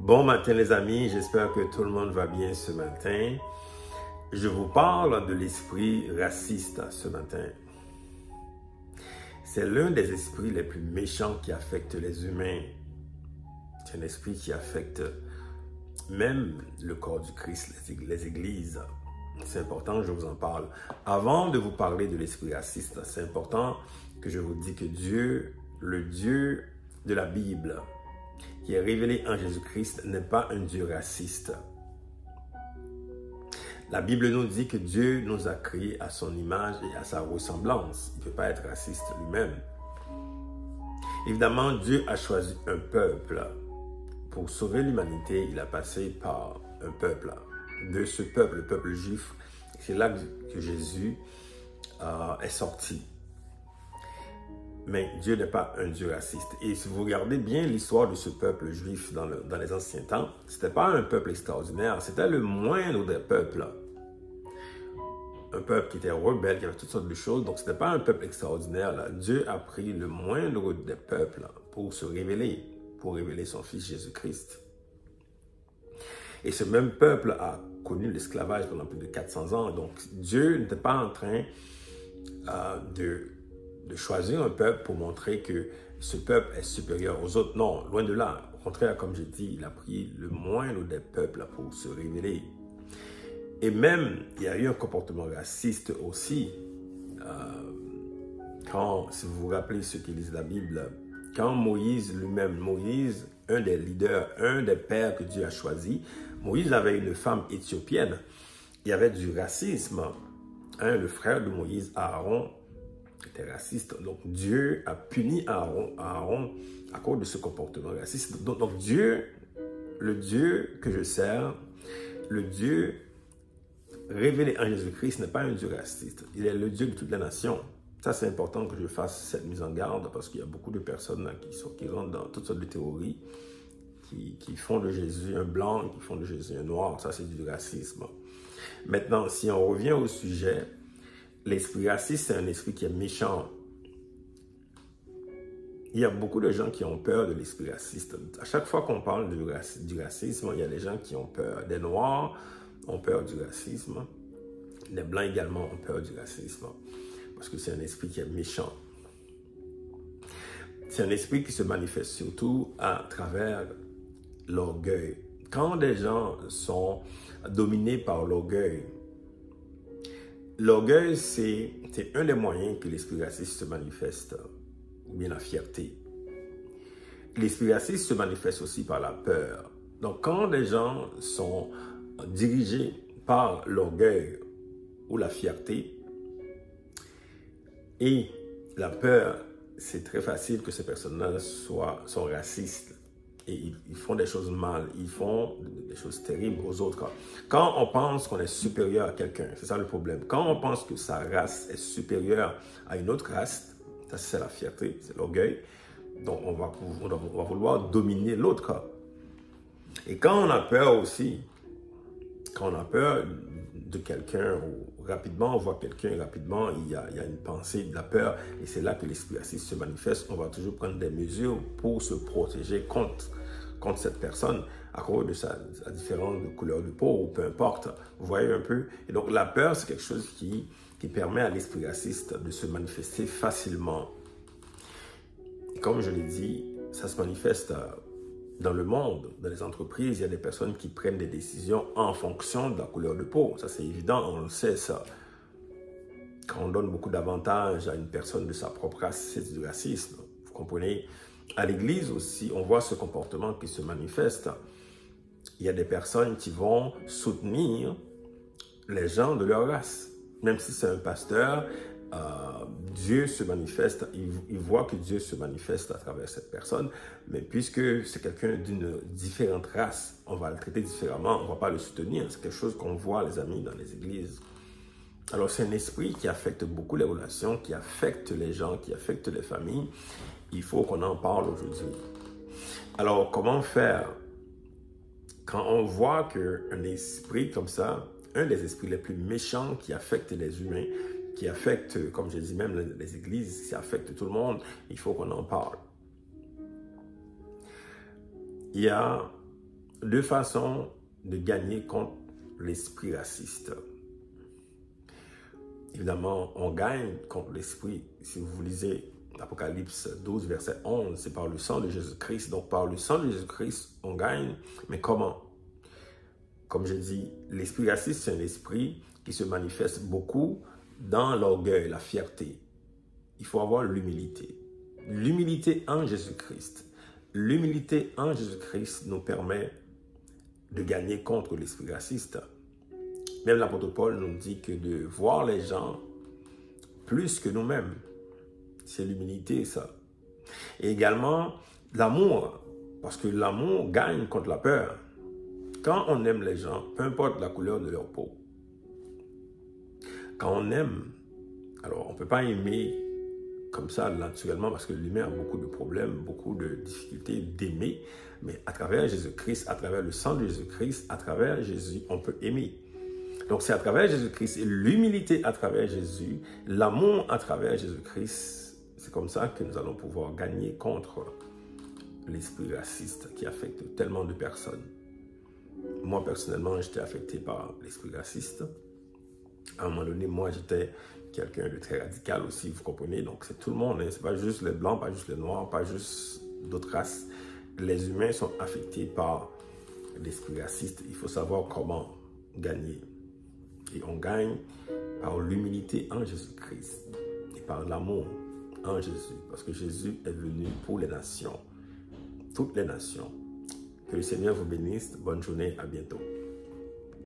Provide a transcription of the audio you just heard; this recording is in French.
Bon matin les amis, j'espère que tout le monde va bien ce matin. Je vous parle de l'esprit raciste ce matin. C'est l'un des esprits les plus méchants qui affectent les humains. C'est un esprit qui affecte même le corps du Christ, les églises. C'est important que je vous en parle. Avant de vous parler de l'esprit raciste, c'est important que je vous dise que Dieu, le Dieu de la Bible, qui est révélé en Jésus-Christ, n'est pas un Dieu raciste. La Bible nous dit que Dieu nous a créés à son image et à sa ressemblance. Il ne peut pas être raciste lui-même. Évidemment, Dieu a choisi un peuple. Pour sauver l'humanité, il a passé par un peuple. De ce peuple, le peuple juif, c'est là que Jésus est sorti. Mais Dieu n'est pas un Dieu raciste. Et si vous regardez bien l'histoire de ce peuple juif dans les anciens temps, ce n'était pas un peuple extraordinaire, c'était le moindre des peuples. Un peuple qui était rebelle, qui avait toutes sortes de choses. Donc ce n'était pas un peuple extraordinaire. Là. Dieu a pris le moindre des peuples pour se révéler, pour révéler son Fils Jésus-Christ. Et ce même peuple a connu l'esclavage pendant plus de 400 ans. Donc Dieu n'était pas en train de choisir un peuple pour montrer que ce peuple est supérieur aux autres. Non, loin de là. Au contraire, comme j'ai dit, il a pris le moindre des peuples pour se révéler. Et même, il y a eu un comportement raciste aussi. Si vous vous rappelez ce qu'il dit la Bible, quand Moïse lui-même, un des leaders, un des pères que Dieu a choisi, Moïse avait une femme éthiopienne. Il y avait du racisme. Le frère de Moïse, Aaron, était raciste. Donc Dieu a puni Aaron à cause de ce comportement raciste. Donc Dieu, le Dieu que je sers, le Dieu révélé en Jésus-Christ n'est pas un Dieu raciste. Il est le Dieu de toutes les nations. Ça, c'est important que je fasse cette mise en garde parce qu'il y a beaucoup de personnes là, qui rentrent dans toutes sortes de théories, qui font de Jésus un blanc, qui font de Jésus un noir. Ça, c'est du racisme. Maintenant, si on revient au sujet, l'esprit raciste, c'est un esprit qui est méchant. Il y a beaucoup de gens qui ont peur de l'esprit raciste. À chaque fois qu'on parle du racisme, il y a des gens qui ont peur. Des Noirs ont peur du racisme. Les Blancs également ont peur du racisme. Parce que c'est un esprit qui est méchant. C'est un esprit qui se manifeste surtout à travers l'orgueil. Quand des gens sont dominés par l'orgueil, l'orgueil, c'est un des moyens que l'esprit raciste se manifeste, ou bien la fierté. L'esprit raciste se manifeste aussi par la peur. Donc, quand les gens sont dirigés par l'orgueil ou la fierté et la peur, c'est très facile que ces personnes-là sont racistes. Et ils font des choses mal, ils font des choses terribles aux autres. Quand on pense qu'on est supérieur à quelqu'un, c'est ça le problème. Quand on pense que sa race est supérieure à une autre race, ça c'est la fierté, c'est l'orgueil. Donc on va vouloir dominer l'autre. Et quand on a peur aussi, quand on a peur de quelqu'un, ou rapidement on voit quelqu'un, rapidement il y a une pensée de la peur, et c'est là que l'esprit raciste se manifeste. On va toujours prendre des mesures pour se protéger contre cette personne à cause de sa différente couleur de peau, ou peu importe. Vous voyez un peu? Et donc la peur, c'est quelque chose qui permet à l'esprit raciste de se manifester facilement. Et comme je l'ai dit, ça se manifeste dans le monde, dans les entreprises. Il y a des personnes qui prennent des décisions en fonction de la couleur de peau. Ça, c'est évident, on le sait, ça. Quand on donne beaucoup d'avantages à une personne de sa propre race, c'est du racisme. Vous comprenez? À l'église aussi, on voit ce comportement qui se manifeste. Il y a des personnes qui vont soutenir les gens de leur race. Même si c'est un pasteur, Dieu se manifeste, il voit que Dieu se manifeste à travers cette personne, mais puisque c'est quelqu'un d'une différente race, on va le traiter différemment, on ne va pas le soutenir. C'est quelque chose qu'on voit, les amis, dans les églises. Alors c'est un esprit qui affecte beaucoup les relations, qui affecte les gens, qui affecte les familles. Il faut qu'on en parle aujourd'hui. Alors comment faire quand on voit qu'un esprit comme ça, un des esprits les plus méchants qui affecte les humains, qui affecte, comme je dis, même les églises, qui affecte tout le monde, il faut qu'on en parle. Il y a deux façons de gagner contre l'esprit raciste. Évidemment, on gagne contre l'esprit. Si vous lisez Apocalypse 12, verset 11, c'est par le sang de Jésus-Christ. Donc, par le sang de Jésus-Christ, on gagne. Mais comment? Comme je dis, l'esprit raciste, c'est un esprit qui se manifeste beaucoup dans l'orgueil, la fierté. Il faut avoir l'humilité. L'humilité en Jésus-Christ. L'humilité en Jésus-Christ nous permet de gagner contre l'esprit raciste. Même l'apôtre Paul nous dit que de voir les gens plus que nous-mêmes. C'est l'humilité, ça. Et également, l'amour. Parce que l'amour gagne contre la peur. Quand on aime les gens, peu importe la couleur de leur peau. Quand on aime, alors on ne peut pas aimer comme ça naturellement parce que l'humain a beaucoup de problèmes, beaucoup de difficultés d'aimer. Mais à travers Jésus-Christ, à travers le sang de Jésus-Christ, à travers Jésus, on peut aimer. Donc c'est à travers Jésus-Christ et l'humilité à travers Jésus, l'amour à travers Jésus-Christ, c'est comme ça que nous allons pouvoir gagner contre l'esprit raciste qui affecte tellement de personnes. Moi, personnellement, j'étais affecté par l'esprit raciste. À un moment donné, moi, j'étais quelqu'un de très radical aussi, vous comprenez. Donc, c'est tout le monde. Hein. Ce n'est pas juste les Blancs, pas juste les Noirs, pas juste d'autres races. Les humains sont affectés par l'esprit raciste. Il faut savoir comment gagner. Et on gagne par l'humilité en Jésus-Christ et par l'amour en Jésus. Parce que Jésus est venu pour les nations, toutes les nations. Que le Seigneur vous bénisse. Bonne journée, à bientôt.